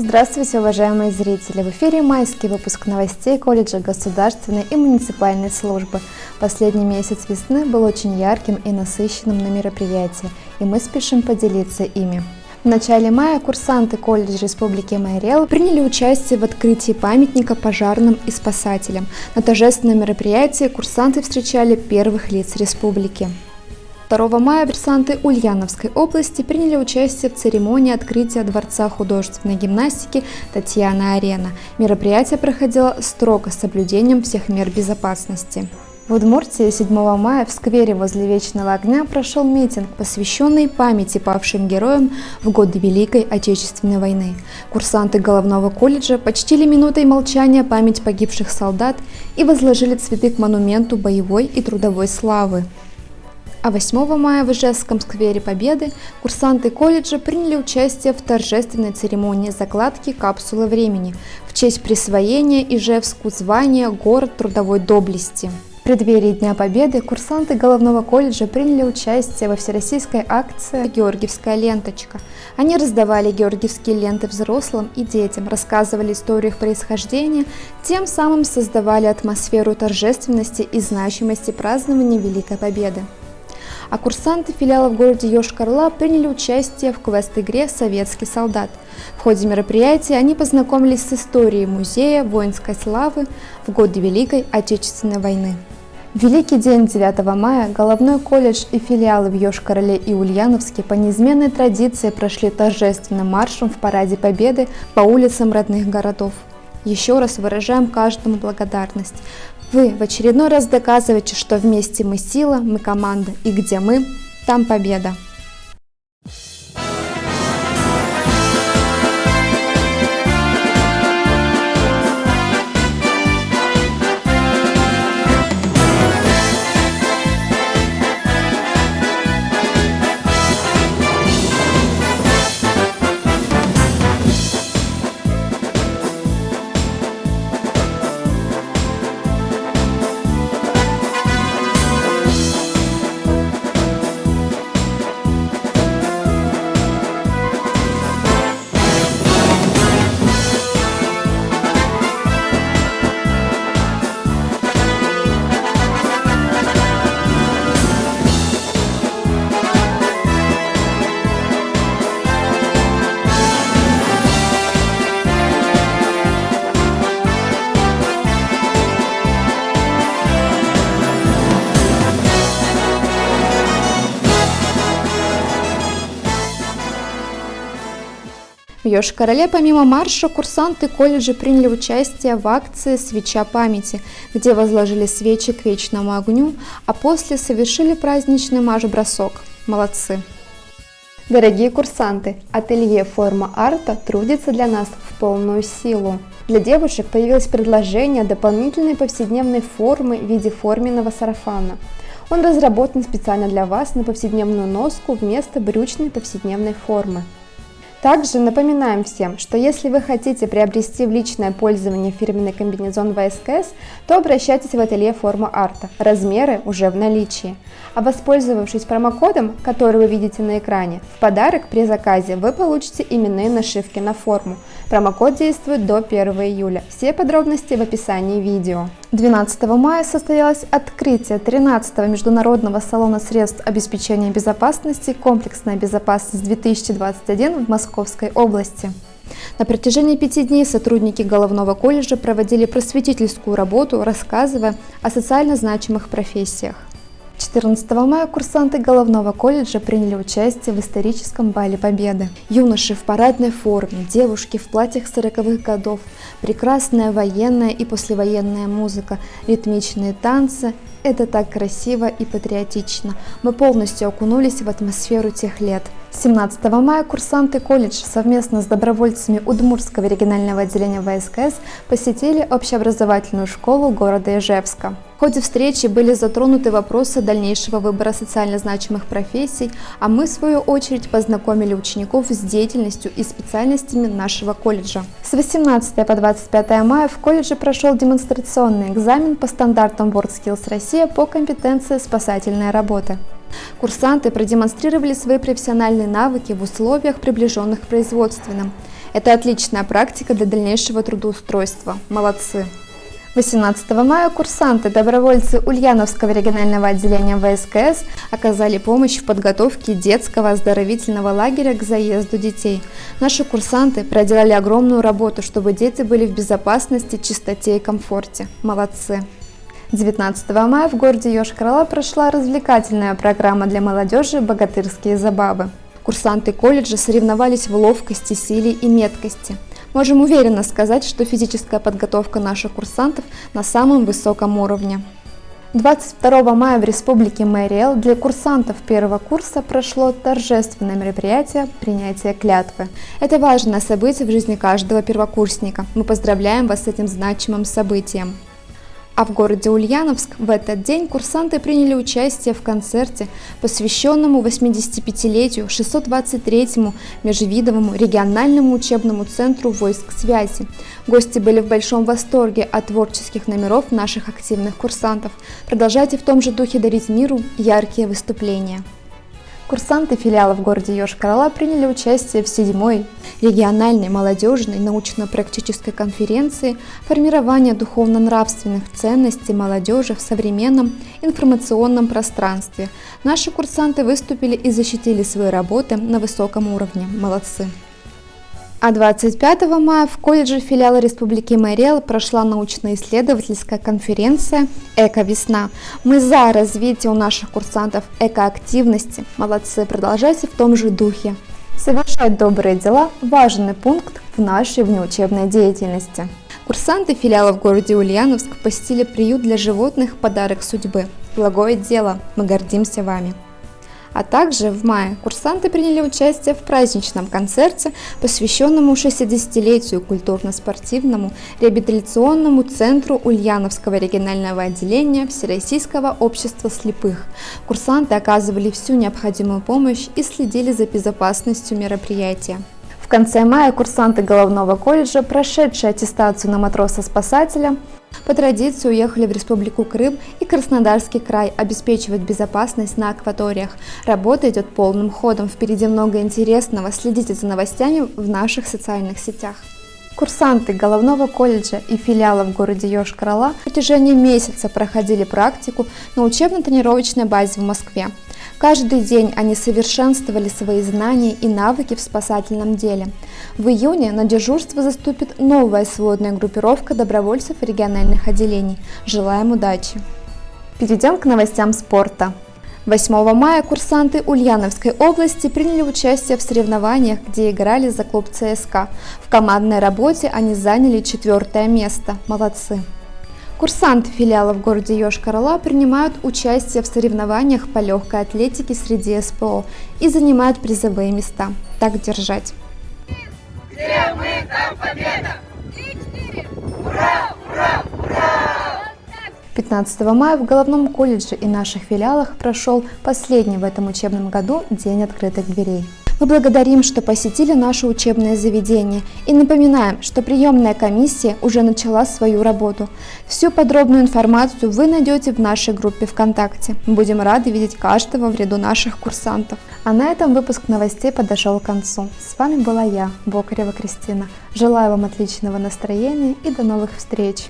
Здравствуйте, уважаемые зрители! В эфире майский выпуск новостей колледжа государственной и муниципальной службы. Последний месяц весны был очень ярким и насыщенным на мероприятия, и мы спешим поделиться ими. В начале мая курсанты колледжа Республики Майрел приняли участие в открытии памятника пожарным и спасателям. На торжественном мероприятии курсанты встречали первых лиц республики. 2 мая курсанты Ульяновской области приняли участие в церемонии открытия Дворца художественной гимнастики «Татьяна-Арена». Мероприятие проходило строго с соблюдением всех мер безопасности. В Удмуртии 7 мая в сквере возле Вечного огня прошел митинг, посвященный памяти павшим героям в годы Великой Отечественной войны. Курсанты головного колледжа почтили минутой молчания память погибших солдат и возложили цветы к монументу боевой и трудовой славы. А 8 мая в Ижевском сквере Победы курсанты колледжа приняли участие в торжественной церемонии закладки капсулы времени в честь присвоения Ижевску звания «Город трудовой доблести». В преддверии Дня Победы курсанты головного колледжа приняли участие во всероссийской акции «Георгиевская ленточка». Они раздавали георгиевские ленты взрослым и детям, рассказывали историю их происхождения, тем самым создавали атмосферу торжественности и значимости празднования Великой Победы. А курсанты филиала в городе Йошкар-Ола приняли участие в квест-игре «Советский солдат». В ходе мероприятия они познакомились с историей музея воинской славы в годы Великой Отечественной войны. В Великий день 9 мая головной колледж и филиалы в Йошкар-Оле и Ульяновске по неизменной традиции прошли торжественным маршем в параде Победы по улицам родных городов. Еще раз выражаем каждому благодарность. Вы в очередной раз доказываете, что вместе мы сила, мы команда, и где мы, там победа. В Йошкар-Оле помимо марша курсанты колледжа приняли участие в акции «Свеча памяти», где возложили свечи к вечному огню, а после совершили праздничный марш-бросок. Молодцы! Дорогие курсанты, ателье «Форма арта» трудится для нас в полную силу. Для девушек появилось предложение дополнительной повседневной формы в виде форменного сарафана. Он разработан специально для вас на повседневную носку вместо брючной повседневной формы. Также напоминаем всем, что если вы хотите приобрести в личное пользование фирменный комбинезон ВСКС, то обращайтесь в ателье «Форма арта». Размеры уже в наличии. А воспользовавшись промокодом, который вы видите на экране, в подарок при заказе вы получите именные нашивки на форму. Промокод действует до 1 июля. Все подробности в описании видео. 12 мая состоялось открытие 13-го международного салона средств обеспечения безопасности «Комплексная безопасность-2021» в Московской области. На протяжении 5 дней сотрудники головного колледжа проводили просветительскую работу, рассказывая о социально значимых профессиях. 14 мая курсанты головного колледжа приняли участие в историческом бале Победы. Юноши в парадной форме, девушки в платьях 40-х годов, прекрасная военная и послевоенная музыка, ритмичные танцы. Это так красиво и патриотично. Мы полностью окунулись в атмосферу тех лет. 17 мая курсанты колледжа совместно с добровольцами Удмуртского регионального отделения ВСКС посетили общеобразовательную школу города Ижевска. В ходе встречи были затронуты вопросы дальнейшего выбора социально значимых профессий, а мы, в свою очередь, познакомили учеников с деятельностью и специальностями нашего колледжа. С 18 по 25 мая в колледже прошел демонстрационный экзамен по стандартам WorldSkills Россия по компетенции «Спасательная работа». Курсанты продемонстрировали свои профессиональные навыки в условиях, приближенных к производственным. Это отличная практика для дальнейшего трудоустройства. Молодцы! 18 мая курсанты-добровольцы Ульяновского регионального отделения ВСКС оказали помощь в подготовке детского оздоровительного лагеря к заезду детей. Наши курсанты проделали огромную работу, чтобы дети были в безопасности, чистоте и комфорте. Молодцы! 19 мая в городе Йошкар-Ола прошла развлекательная программа для молодежи «Богатырские забавы». Курсанты колледжа соревновались в ловкости, силе и меткости. Можем уверенно сказать, что физическая подготовка наших курсантов на самом высоком уровне. 22 мая в Республике Мэри-Эл для курсантов первого курса прошло торжественное мероприятие принятия клятвы. Это важное событие в жизни каждого первокурсника. Мы поздравляем вас с этим значимым событием. А в городе Ульяновск в этот день курсанты приняли участие в концерте, посвященному 85-летию 623-му межвидовому региональному учебному центру войск связи. Гости были в большом восторге от творческих номеров наших активных курсантов. Продолжайте в том же духе дарить миру яркие выступления. Курсанты филиала в городе Йошкар-Ола приняли участие в 7-й региональной молодежной научно-практической конференции «Формирование духовно-нравственных ценностей молодежи в современном информационном пространстве». Наши курсанты выступили и защитили свои работы на высоком уровне. Молодцы! А 25 мая в колледже филиала Республики Мэри-Эл прошла научно-исследовательская конференция «Эко-весна». Мы за развитие у наших курсантов экоактивности. Молодцы, продолжайте в том же духе. Совершать добрые дела – важный пункт в нашей внеучебной деятельности. Курсанты филиала в городе Ульяновск посетили приют для животных «Подарок судьбы». Благое дело, мы гордимся вами. А также в мае курсанты приняли участие в праздничном концерте, посвященному 60-летию культурно-спортивному реабилитационному центру Ульяновского регионального отделения Всероссийского общества слепых. Курсанты оказывали всю необходимую помощь и следили за безопасностью мероприятия. В конце мая курсанты головного колледжа, прошедшие аттестацию на матроса-спасателя, по традиции уехали в Республику Крым и Краснодарский край обеспечивать безопасность на акваториях. Работа идет полным ходом, впереди много интересного, следите за новостями в наших социальных сетях. Курсанты головного колледжа и филиала в городе Йошкар-Ола в протяжении месяца проходили практику на учебно-тренировочной базе в Москве. Каждый день они совершенствовали свои знания и навыки в спасательном деле. В июне на дежурство заступит новая сводная группировка добровольцев региональных отделений. Желаем удачи! Перейдем к новостям спорта. 8 мая курсанты Ульяновской области приняли участие в соревнованиях, где играли за клуб ЦСКА. В командной работе они заняли 4-е место. Молодцы! Курсанты филиала в городе Йошкар-Ола принимают участие в соревнованиях по легкой атлетике среди СПО и занимают призовые места. Так держать! Где мы, там победа! 3-4! Ура! Ура! Ура! 15 мая в головном колледже и наших филиалах прошел последний в этом учебном году День открытых дверей. Мы благодарим, что посетили наше учебное заведение и напоминаем, что приемная комиссия уже начала свою работу. Всю подробную информацию вы найдете в нашей группе ВКонтакте. Мы будем рады видеть каждого в ряду наших курсантов. А на этом выпуск новостей подошел к концу. С вами была я, Бокарева Кристина. Желаю вам отличного настроения и до новых встреч!